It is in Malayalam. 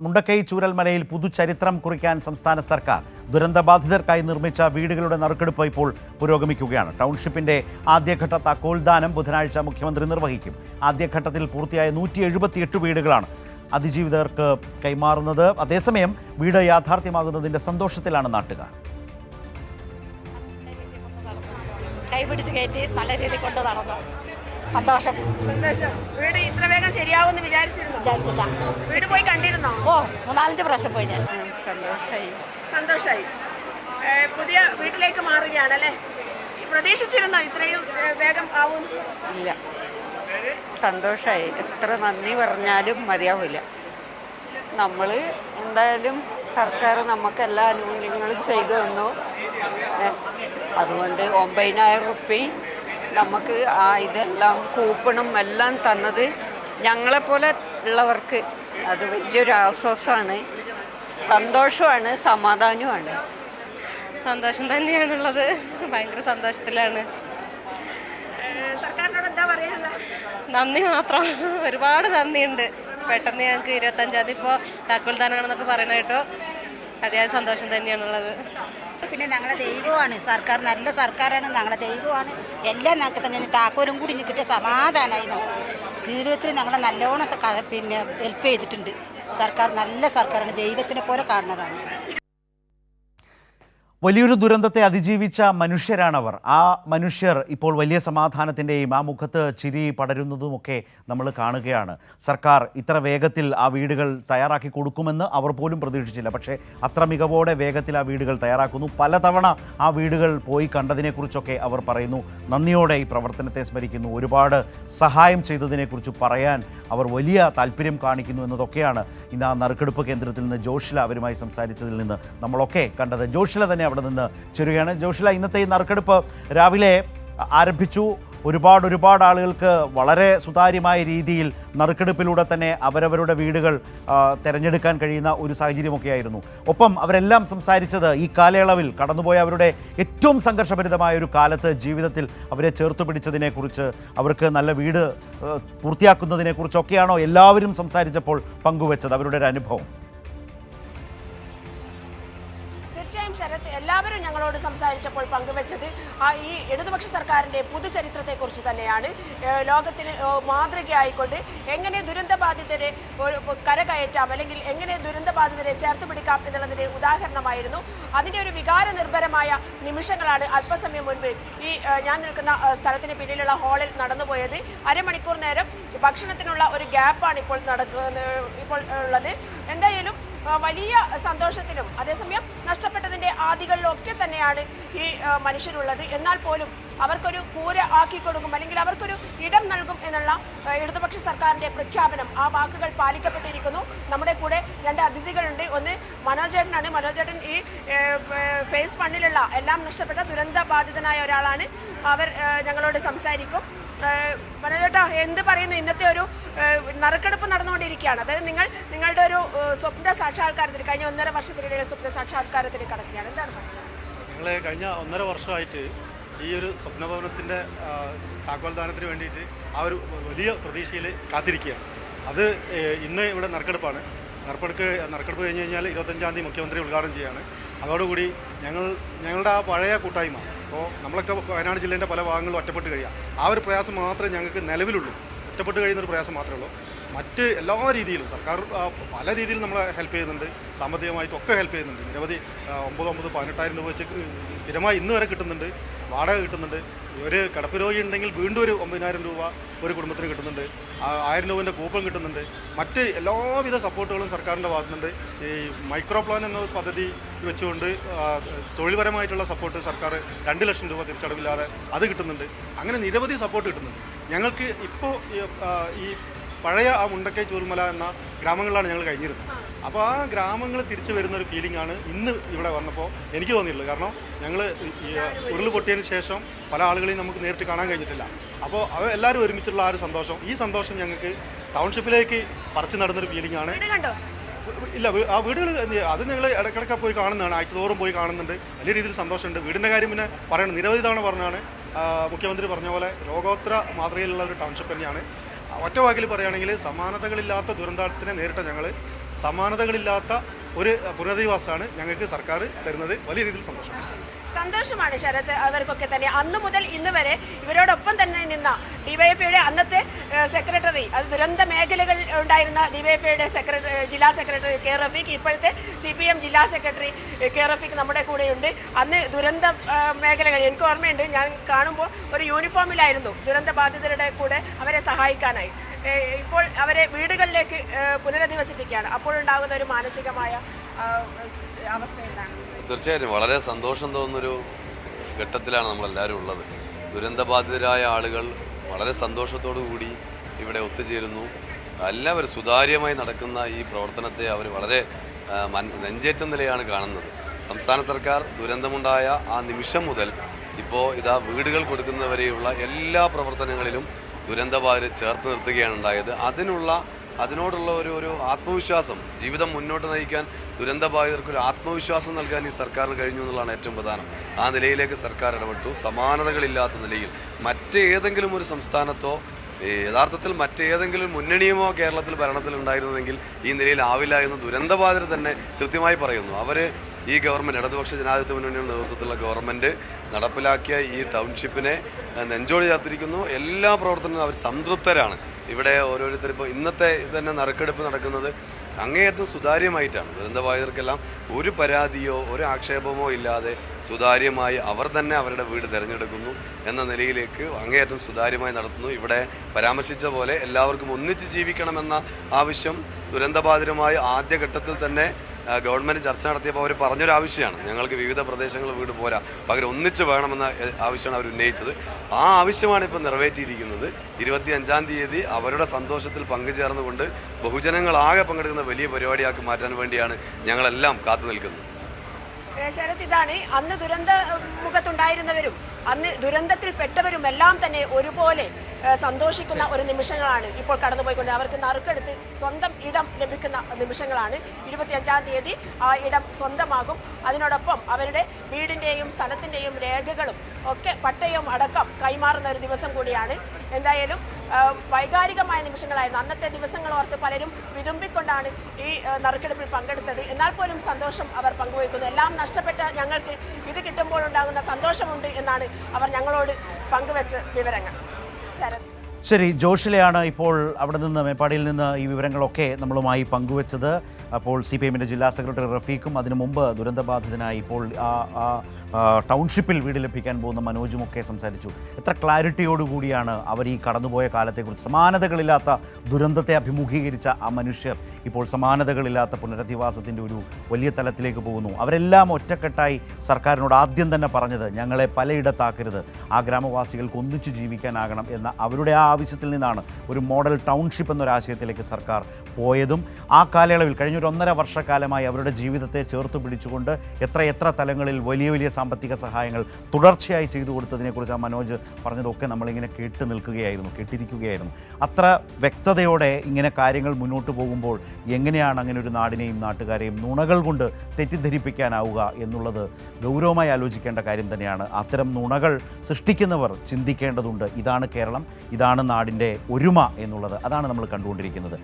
മുണ്ടക്കൈ ചൂരൽമലയിൽ പുതുചരിത്രം കുറിക്കാൻ സംസ്ഥാന സർക്കാർ ദുരന്തബാധിതർക്കായി നിർമ്മിച്ച വീടുകളുടെ നറുക്കെടുപ്പ് ഇപ്പോൾ പുരോഗമിക്കുകയാണ്. ടൗൺഷിപ്പിന്റെ ആദ്യഘട്ട താക്കോൽദാനം ബുധനാഴ്ച മുഖ്യമന്ത്രി നിർവഹിക്കും. ആദ്യഘട്ടത്തിൽ പൂർത്തിയായ 178 വീടുകളാണ് അതിജീവിതർക്ക് കൈമാറുന്നത്. അതേസമയം വീട് യാഥാർത്ഥ്യമാകുന്നതിന്റെ സന്തോഷത്തിലാണ് നാട്ടുകാർ. കൈപിടിച്ച് കയറ്റി നല്ല രീതിയിൽ കൊണ്ട് നടന്നു. സന്തോഷം. വീട് ഇത്ര വേഗം ശരിയാവുമെന്ന് വിചാരിച്ചില്ല. വീട് പോയി കണ്ടിരുന്നോ? 3-4 പ്രാവശ്യം പോയി ഞാൻ. സന്തോഷായി. പുതിയ വീട്ടിലേക്ക് മാറുകയാണല്ലേ? പ്രതീക്ഷിച്ചിരുന്നോ ഇത്രയും വേഗം ആവും? ഇല്ല, സന്തോഷമായി. എത്ര നന്ദി പറഞ്ഞാലും മതിയാവില്ല. നമ്മൾ എന്തായാലും സർക്കാർ നമുക്ക് എല്ലാ ആനുകൂല്യങ്ങളും ചെയ്തു തന്നു. അതുകൊണ്ട് 9,000 റുപ്യ നമുക്ക് ഇതെല്ലാം കൂപ്പണും എല്ലാം തന്നത് ഞങ്ങളെപ്പോലെ ഉള്ളവർക്ക് അത് വലിയൊരു ആശ്വാസമാണ്, സന്തോഷമാണ്, സമാധാനവുമാണ്. സന്തോഷം തന്നെയാണുള്ളത്. ഭയങ്കര സന്തോഷത്തിലാണ്. സർക്കാരിനോട് എന്താ പറയാനുള്ളത്? നന്ദി മാത്രം, ഒരുപാട് നന്ദിയുണ്ട്. പെട്ടെന്ന് ഞങ്ങൾക്ക് 25-ാം തീയതി ഇപ്പോൾ താക്കോൽദാനമാണെന്നൊക്കെ പറയണ കേട്ടോ. അതിയായ സന്തോഷം തന്നെയാണുള്ളത്. പിന്നെ ഞങ്ങളുടെ ദൈവമാണ് സർക്കാർ, നല്ല സർക്കാരാണ്, ഞങ്ങളുടെ ദൈവമാണ്. എല്ലാം ഞങ്ങൾക്ക് തന്നെ താക്കോലും കൂടി കിട്ടിയ സമാധാനമായി. ഞങ്ങൾക്ക് ജീവിതത്തിൽ ഞങ്ങളെ നല്ലോണം പിന്നെ ഹെൽപ്പ് ചെയ്തിട്ടുണ്ട് സർക്കാർ. നല്ല സർക്കാരാണ്, ദൈവത്തിനെ പോലെ കാണുന്നതാണ്. വലിയൊരു ദുരന്തത്തെ അതിജീവിച്ച മനുഷ്യരാണവർ. ആ മനുഷ്യർ ഇപ്പോൾ വലിയ സമാധാനത്തിൻ്റെയും ആ മുഖത്ത് ചിരി പടരുന്നതുമൊക്കെ നമ്മൾ കാണുകയാണ്. സർക്കാർ ഇത്ര വേഗത്തിൽ ആ വീടുകൾ തയ്യാറാക്കി കൊടുക്കുമെന്ന് അവർ പോലും പ്രതീക്ഷിച്ചില്ല. പക്ഷേ അത്ര മികവോടെ വേഗത്തിൽ ആ വീടുകൾ തയ്യാറാക്കുന്നു. പലതവണ ആ വീടുകൾ പോയി കണ്ടതിനെക്കുറിച്ചൊക്കെ അവർ പറയുന്നു. നന്ദിയോടെ ഈ പ്രവർത്തനത്തെ സ്മരിക്കുന്നു. ഒരുപാട് സഹായം ചെയ്തതിനെക്കുറിച്ച് പറയാൻ അവർ വലിയ താല്പര്യം കാണിക്കുന്നു എന്നതൊക്കെയാണ് ഇന്ന് ആ നറുക്കെടുപ്പ് കേന്ദ്രത്തിൽ നിന്ന് ജോഷില അവരുമായി സംസാരിച്ചതിൽ നിന്ന് നമ്മളൊക്കെ കണ്ടത്. ജോഷില തന്നെ അവിടെ നിന്ന് ചേരുകയാണ്. ജോഷില, ഇന്നത്തെ ഈ നറുക്കെടുപ്പ് രാവിലെ ആരംഭിച്ചു. ഒരുപാട് ആളുകൾക്ക് വളരെ സുതാര്യമായ രീതിയിൽ നറുക്കെടുപ്പിലൂടെ തന്നെ അവരവരുടെ വീടുകൾ തിരഞ്ഞെടുക്കാൻ കഴിയുന്ന ഒരു സാഹചര്യമൊക്കെയായിരുന്നു. ഒപ്പം അവരെല്ലാം സംസാരിച്ചത് ഈ കാലയളവിൽ കടന്നുപോയ അവരുടെ ഏറ്റവും സംഘർഷഭരിതമായ ഒരു കാലത്ത് ജീവിതത്തിൽ അവരെ ചേർത്ത് പിടിച്ചതിനെക്കുറിച്ച്, അവർക്ക് നല്ല വീട് പൂർത്തിയാക്കുന്നതിനെക്കുറിച്ചൊക്കെയാണോ എല്ലാവരും സംസാരിച്ചപ്പോൾ പങ്കുവെച്ചത് അവരുടെ ഒരു അനുഭവം? തീർച്ചയായും ശരത്, എല്ലാവരും ഞങ്ങളോട് സംസാരിച്ചപ്പോൾ പങ്കുവെച്ചത് ഈ ഇടതുപക്ഷ സർക്കാരിൻ്റെ പുതുചരിത്രത്തെക്കുറിച്ച് തന്നെയാണ്. ലോകത്തിന് മാതൃകയായിക്കൊണ്ട് എങ്ങനെ ദുരന്തബാധിതരെ കരകയറ്റാം, അല്ലെങ്കിൽ എങ്ങനെ ദുരന്തബാധിതരെ ചേർത്ത് പിടിക്കാം എന്നുള്ളതിൻ്റെ ഉദാഹരണമായിരുന്നു. അതിൻ്റെ ഒരു വികാര നിർഭരമായ നിമിഷങ്ങളാണ് അല്പസമയം മുൻപ് ഈ ഞാൻ നിൽക്കുന്ന സ്ഥലത്തിന് പിന്നിലുള്ള ഹാളിൽ നടന്നുപോയത്. അരമണിക്കൂർ നേരം ഭക്ഷണത്തിനുള്ള ഒരു ഗ്യാപ്പാണ് ഇപ്പോൾ ഉള്ളത്. എന്തായാലും വലിയ സന്തോഷത്തിലും അതേസമയം നഷ്ടപ്പെട്ടതിൻ്റെ ആദികളിലൊക്കെ തന്നെയാണ് ഈ മനുഷ്യരുള്ളത്. എന്നാൽ പോലും അവർക്കൊരു കൂര ആക്കി കൊടുക്കും, അല്ലെങ്കിൽ അവർക്കൊരു ഇടം നൽകും എന്നുള്ള ഇടതുപക്ഷ സർക്കാരിൻ്റെ പ്രഖ്യാപനം, ആ വാക്കുകൾ പാലിക്കപ്പെട്ടിരിക്കുന്നു. നമ്മുടെ കൂടെ 2 അതിഥികളുണ്ട്. ഒന്ന് മനോജേട്ടനാണ്. മനോജേട്ടൻ ഈ ഫേസ് 1 എല്ലാം നഷ്ടപ്പെട്ട ദുരന്തബാധിതനായ ഒരാളാണ്. അവർ ഞങ്ങളോട് സംസാരിക്കും. മനോജേട്ടാ, എന്ത് പറയുന്നു? ഇന്നത്തെ ഒരു നറുക്കെടുപ്പ് നടന്നുകൊണ്ടിരിക്കുകയാണ്. അതായത് നിങ്ങളുടെ ഒരു സ്വപ്ന സാക്ഷാത്കാരത്തിന് കഴിഞ്ഞ 1.5 വർഷത്തിനിടയിലെ സ്വപ്ന സാക്ഷാത്കാരത്തിന് കടക്കുകയാണ്. എന്താണ് ഞങ്ങൾ കഴിഞ്ഞ 1.5 വർഷമായിട്ട് ഈ ഒരു സ്വപ്നഭവനത്തിൻ്റെ താക്കോൽദാനത്തിന് വേണ്ടിയിട്ട് ആ ഒരു വലിയ പ്രതീക്ഷയിൽ കാത്തിരിക്കുകയാണ്. അത് ഇന്ന് ഇവിടെ നറുക്കെടുപ്പാണ്. നറുക്കെടുപ്പ് കഴിഞ്ഞ് കഴിഞ്ഞാൽ 25-ാം തീയതി മുഖ്യമന്ത്രി ഉദ്ഘാടനം ചെയ്യുകയാണ്. അതോടുകൂടി ഞങ്ങളുടെ ആ പഴയ കൂട്ടായ്മ, അപ്പോൾ നമ്മളൊക്കെ വയനാട് ജില്ലേൻ്റെ പല ഭാഗങ്ങളും ഒറ്റപ്പെട്ട് കഴിയുക, ആ ഒരു പ്രയാസം മാത്രമേ ഞങ്ങൾക്ക് നിലവിലുള്ളൂ. ഒറ്റപ്പെട്ട് കഴിയുന്നൊരു പ്രയാസം മാത്രമേ ഉള്ളൂ. മറ്റ് എല്ലാ രീതിയിലും സർക്കാർ പല രീതിയിലും നമ്മളെ ഹെൽപ്പ് ചെയ്യുന്നുണ്ട്. സാമ്പത്തികമായിട്ടൊക്കെ ഹെൽപ്പ് ചെയ്യുന്നുണ്ട്. നിരവധി 18,000 രൂപ വെച്ച് സ്ഥിരമായി ഇന്ന് വരെ കിട്ടുന്നുണ്ട്. വാടക കിട്ടുന്നുണ്ട്. ഒരു കിടപ്പ് രോഗി ഉണ്ടെങ്കിൽ വീണ്ടും ഒരു 9,000 രൂപ ഒരു കുടുംബത്തിന് കിട്ടുന്നുണ്ട്. 1000 രൂപേൻ്റെ കൂപ്പൺ കിട്ടുന്നുണ്ട്. മറ്റ് എല്ലാവിധ സപ്പോർട്ടുകളും സർക്കാരിൻ്റെ ഭാഗത്തുനിന്നുണ്ട്. ഈ മൈക്രോ പ്ലാൻ എന്ന പദ്ധതി വെച്ചുകൊണ്ട് തൊഴിൽപരമായിട്ടുള്ള സപ്പോർട്ട് സർക്കാർ 2 ലക്ഷം രൂപ തിരിച്ചടവില്ലാതെ അത് കിട്ടുന്നുണ്ട്. അങ്ങനെ നിരവധി സപ്പോർട്ട് കിട്ടുന്നുണ്ട്. ഞങ്ങൾക്ക് ഇപ്പോൾ ഈ പഴയ ആ മുണ്ടക്കൈ ചൂരൽമല എന്ന ഗ്രാമങ്ങളിലാണ് ഞങ്ങൾ കഴിഞ്ഞിരുന്നത്. അപ്പോൾ ആ ഗ്രാമങ്ങൾ തിരിച്ചു വരുന്നൊരു ഫീലിംഗാണ് ഇന്ന് ഇവിടെ വന്നപ്പോൾ എനിക്ക് തോന്നിയിട്ടുള്ളത്. കാരണം ഞങ്ങൾ ഉരുൾ പൊട്ടിയതിന് ശേഷം പല ആളുകളെയും നമുക്ക് നേരിട്ട് കാണാൻ കഴിഞ്ഞിട്ടില്ല. അപ്പോൾ അത് എല്ലാവരും ഒരുമിച്ചുള്ള ആ ഒരു സന്തോഷം, ഈ സന്തോഷം ഞങ്ങൾക്ക് ടൗൺഷിപ്പിലേക്ക് പറിച്ചു നടന്നൊരു ഫീലിംഗാണ്. ഇല്ല, ആ വീടുകൾ അത് ഞങ്ങൾ ഇടയ്ക്കിടയ്ക്ക് പോയി കാണുന്നതാണ്. ആഴ്ചതോറും പോയി കാണുന്നുണ്ട്. വലിയ രീതിയിൽ സന്തോഷമുണ്ട്. വീടിൻ്റെ കാര്യം പിന്നെ പറയണം, നിരവധി തവണ പറഞ്ഞാണ് മുഖ്യമന്ത്രി പറഞ്ഞ പോലെ ലോകോത്തര മാതൃകയിലുള്ള ഒരു ടൗൺഷിപ്പ് തന്നെയാണ്. ഒറ്റ വാക്കിൽ പറയുകയാണെങ്കിൽ സമാനതകളില്ലാത്ത ദുരന്തത്തിനെ നേരിട്ട ഞങ്ങൾ സമാനതകളില്ലാത്ത ഒരു പുനരധിവാസമാണ് ഞങ്ങൾക്ക് സർക്കാർ തരുന്നത്. വലിയ രീതിയിൽ സന്തോഷമാണ് ശരത്. അവർക്കൊക്കെ തന്നെ അന്നു മുതൽ ഇന്ന് വരെ ഇവരോടൊപ്പം തന്നെ നിന്ന ഡിവൈഎഫ്ഐയുടെ അന്നത്തെ സെക്രട്ടറി, അത് ദുരന്ത മേഖലകൾ ഉണ്ടായിരുന്ന ഡിവൈഎഫ്ഐയുടെ ജില്ലാ സെക്രട്ടറി കെ റഫീഖ്, ഇപ്പോഴത്തെ CPM ജില്ലാ സെക്രട്ടറി കെ റഫീഖ് നമ്മുടെ കൂടെയുണ്ട്. അന്ന് ദുരന്ത മേഖലകൾ എനിക്ക് ഓർമ്മയുണ്ട്, ഞാൻ കാണുമ്പോൾ ഒരു യൂണിഫോമിലായിരുന്നു ദുരന്ത ബാധിതരുടെ കൂടെ അവരെ സഹായിക്കാനായി. ഇപ്പോൾ അവരെ വീടുകളിലേക്ക് പുനരധിവസിപ്പിക്കുകയാണ്. അപ്പോഴുണ്ടാകുന്ന ഒരു മാനസികമായ അവസ്ഥ എന്താണ്? തീർച്ചയായിട്ടും വളരെ സന്തോഷം തോന്നുന്നൊരു ഘട്ടത്തിലാണ് നമ്മളെല്ലാവരും ഉള്ളത്. ദുരന്തബാധിതരായ ആളുകൾ വളരെ സന്തോഷത്തോടു കൂടി ഇവിടെ ഒത്തുചേരുന്നു. എല്ലാവരും സുതാര്യമായി നടക്കുന്ന ഈ പ്രവർത്തനത്തെ അവർ വളരെ നെഞ്ചേറ്റ നിലയാണ് കാണുന്നത്. സംസ്ഥാന സർക്കാർ ദുരന്തമുണ്ടായ ആ നിമിഷം മുതൽ ഇപ്പോൾ ഇതാ വീടുകൾ കൊടുക്കുന്നവരെയുള്ള എല്ലാ പ്രവർത്തനങ്ങളിലും ദുരന്തബാധിതരെ ചേർത്ത് നിർത്തുകയാണ് ഉണ്ടായത്. അതിനോടുള്ള ഒരു ആത്മവിശ്വാസം, ജീവിതം മുന്നോട്ട് നയിക്കാൻ ദുരന്തബാധിതർക്കൊരു ആത്മവിശ്വാസം നൽകാൻ ഈ സർക്കാരിന് കഴിഞ്ഞു എന്നുള്ളതാണ് ഏറ്റവും പ്രധാനം. ആ നിലയിലേക്ക് സർക്കാർ ഇടപെട്ടു. സമാനതകളില്ലാത്ത നിലയിൽ മറ്റേതെങ്കിലും ഒരു സംസ്ഥാനത്തോ യഥാർത്ഥത്തിൽ മറ്റേതെങ്കിലും മുന്നണിയുമോ കേരളത്തിൽ ഭരണത്തിലുണ്ടായിരുന്നെങ്കിൽ ഈ നിലയിലാവില്ല എന്ന് ദുരന്തബാധിതർ തന്നെ കൃത്യമായി പറയുന്നു. അവർ ഈ ഗവൺമെൻറ്, ഇടതുപക്ഷ ജനാധിപത്യ മുന്നണിയുടെ നേതൃത്വത്തിലുള്ള ഗവൺമെൻറ് നടപ്പിലാക്കിയ ഈ ടൗൺഷിപ്പിനെ നെഞ്ചോട് ചേർത്തിരിക്കുന്നു. എല്ലാ പ്രവർത്തനവും അവർ സംതൃപ്തരാണ്. ഇവിടെ ഓരോരുത്തർ ഇപ്പോൾ ഇന്നത്തെ തന്നെ നറുക്കെടുപ്പ് നടക്കുന്നത് അങ്ങേയറ്റം സുതാര്യമായിട്ടാണ്. ദുരന്തബാധിതർക്കെല്ലാം ഒരു പരാതിയോ ഒരു ആക്ഷേപമോ ഇല്ലാതെ സുതാര്യമായി അവർ തന്നെ അവരുടെ വീട് തിരഞ്ഞെടുക്കുന്നു എന്ന നിലയിലേക്ക് അങ്ങേയറ്റം സുതാര്യമായി നടത്തുന്നു. ഇവിടെ പരാമർശിച്ച പോലെ എല്ലാവർക്കും ഒന്നിച്ച് ജീവിക്കണമെന്ന ആവശ്യം ദുരന്തബാധിതരുമായി ആദ്യഘട്ടത്തിൽ തന്നെ ഗവൺമെൻറ് ചർച്ച നടത്തിയപ്പോൾ അവർ പറഞ്ഞൊരാവശ്യമാണ്, ഞങ്ങൾക്ക് വിവിധ പ്രദേശങ്ങളിൽ വീട് പോരാ, പകരം ഒന്നിച്ച് വേണമെന്ന ആവശ്യമാണ് അവർ ഉന്നയിച്ചത്. ആ ആവശ്യമാണ് ഇപ്പോൾ നിറവേറ്റിയിരിക്കുന്നത്. 25-ാം തീയതി അവരുടെ സന്തോഷത്തിൽ പങ്കുചേർന്നുകൊണ്ട് ബഹുജനങ്ങളാകെ പങ്കെടുക്കുന്ന വലിയ പരിപാടിയാക്കി മാറ്റാൻ വേണ്ടിയാണ് ഞങ്ങളെല്ലാം കാത്തു നിൽക്കുന്നത്. ശരത്, ഇതാണ് അന്ന് ദുരന്ത മുഖത്തുണ്ടായിരുന്നവരും അന്ന് ദുരന്തത്തിൽ പെട്ടവരും എല്ലാം തന്നെ ഒരുപോലെ സന്തോഷിക്കുന്ന ഒരു നിമിഷങ്ങളാണ് ഇപ്പോൾ കടന്നുപോയിക്കൊണ്ട്. അവർക്ക് നറുക്കെടുത്ത് സ്വന്തം ഇടം ലഭിക്കുന്ന നിമിഷങ്ങളാണ്. 25-ാം തീയതി ആ ഇടം സ്വന്തമാകും. അതിനോടൊപ്പം അവരുടെ വീടിൻ്റെയും സ്ഥലത്തിൻ്റെയും രേഖകളും ഒക്കെ പട്ടയവും അടക്കം കൈമാറുന്ന ഒരു ദിവസം കൂടിയാണ്. എന്തായാലും വൈകാരികമായ നിമിഷങ്ങളായിരുന്നു. അന്നത്തെ ദിവസങ്ങൾ ഓർത്ത് പലരും വിതുമ്പിക്കൊണ്ടാണ് ഈ നറുക്കെടുപ്പിൽ പങ്കെടുത്തത്. എന്നാൽ പോലും സന്തോഷം അവർ പങ്കുവയ്ക്കുന്നു. എല്ലാം നഷ്ടപ്പെട്ട ഞങ്ങൾക്ക് ഇത് കിട്ടുമ്പോൾ ഉണ്ടാകുന്ന സന്തോഷമുണ്ട് എന്നാണ് അവർ ഞങ്ങളോട് പങ്കുവെച്ച വിവരങ്ങൾ. ശരത്. ശരി, ജോഷിലെയാണ് ഇപ്പോൾ അവിടെ നിന്ന് മേപ്പാടിയിൽ നിന്ന് ഈ വിവരങ്ങളൊക്കെ നമ്മളുമായി പങ്കുവച്ചത്. അപ്പോൾ CPM-ൻ്റെ ജില്ലാ സെക്രട്ടറി റഫീഖും അതിനു മുമ്പ് ദുരന്തബാധിതനായി ഇപ്പോൾ ടൗൺഷിപ്പിൽ വീട് ലഭിക്കാൻ പോകുന്ന മനോജുമൊക്കെ സംസാരിച്ചു. എത്ര ക്ലാരിറ്റിയോടുകൂടിയാണ് അവർ ഈ കടന്നുപോയ കാലത്തെക്കുറിച്ച്, സമാനതകളില്ലാത്ത ദുരന്തത്തെ അഭിമുഖീകരിച്ച ആ മനുഷ്യർ ഇപ്പോൾ സമാനതകളില്ലാത്ത പുനരധിവാസത്തിൻ്റെ ഒരു വലിയ തലത്തിലേക്ക് പോകുന്നു. അവരെല്ലാം ഒറ്റക്കെട്ടായി സർക്കാരിനോട് ആദ്യം തന്നെ പറഞ്ഞത് ഞങ്ങളെ പലയിടത്താക്കരുത്, ആ ഗ്രാമവാസികൾക്ക് ഒന്നിച്ചു ജീവിക്കാനാകണം എന്ന അവരുടെ ആ ആവശ്യത്തിൽ നിന്നാണ് ഒരു മോഡൽ ടൗൺഷിപ്പ് എന്നൊരാശയത്തിലേക്ക് സർക്കാർ പോയതും. ആ കാലയളവിൽ കഴിഞ്ഞ ഒരു 1.5 വർഷക്കാലമായി അവരുടെ ജീവിതത്തെ ചേർത്ത് പിടിച്ചുകൊണ്ട് എത്ര തലങ്ങളിൽ വലിയ സാമ്പത്തിക സഹായങ്ങൾ തുടർച്ചയായി ചെയ്തു കൊടുത്തതിനെക്കുറിച്ച് ആ മനോജ് പറഞ്ഞതൊക്കെ നമ്മളിങ്ങനെ കേട്ടിരിക്കുകയായിരുന്നു. അത്ര വ്യക്തതയോടെ ഇങ്ങനെ കാര്യങ്ങൾ മുന്നോട്ട് പോകുമ്പോൾ എങ്ങനെയാണ് അങ്ങനെ ഒരു നാടിനെയും നാട്ടുകാരെയും നുണകൾ കൊണ്ട് തെറ്റിദ്ധരിപ്പിക്കാനാവുക എന്നുള്ളത് ഗൗരവമായി ആലോചിക്കേണ്ട കാര്യം തന്നെയാണ്. അത്തരം നുണകൾ സൃഷ്ടിക്കുന്നവർ ചിന്തിക്കേണ്ടതുണ്ട്. ഇതാണ് കേരളം, ഇതാണ് നാടിൻ്റെ ഒരുമ എന്നുള്ളത്, അതാണ് നമ്മൾ കണ്ടുകൊണ്ടിരിക്കുന്നത്.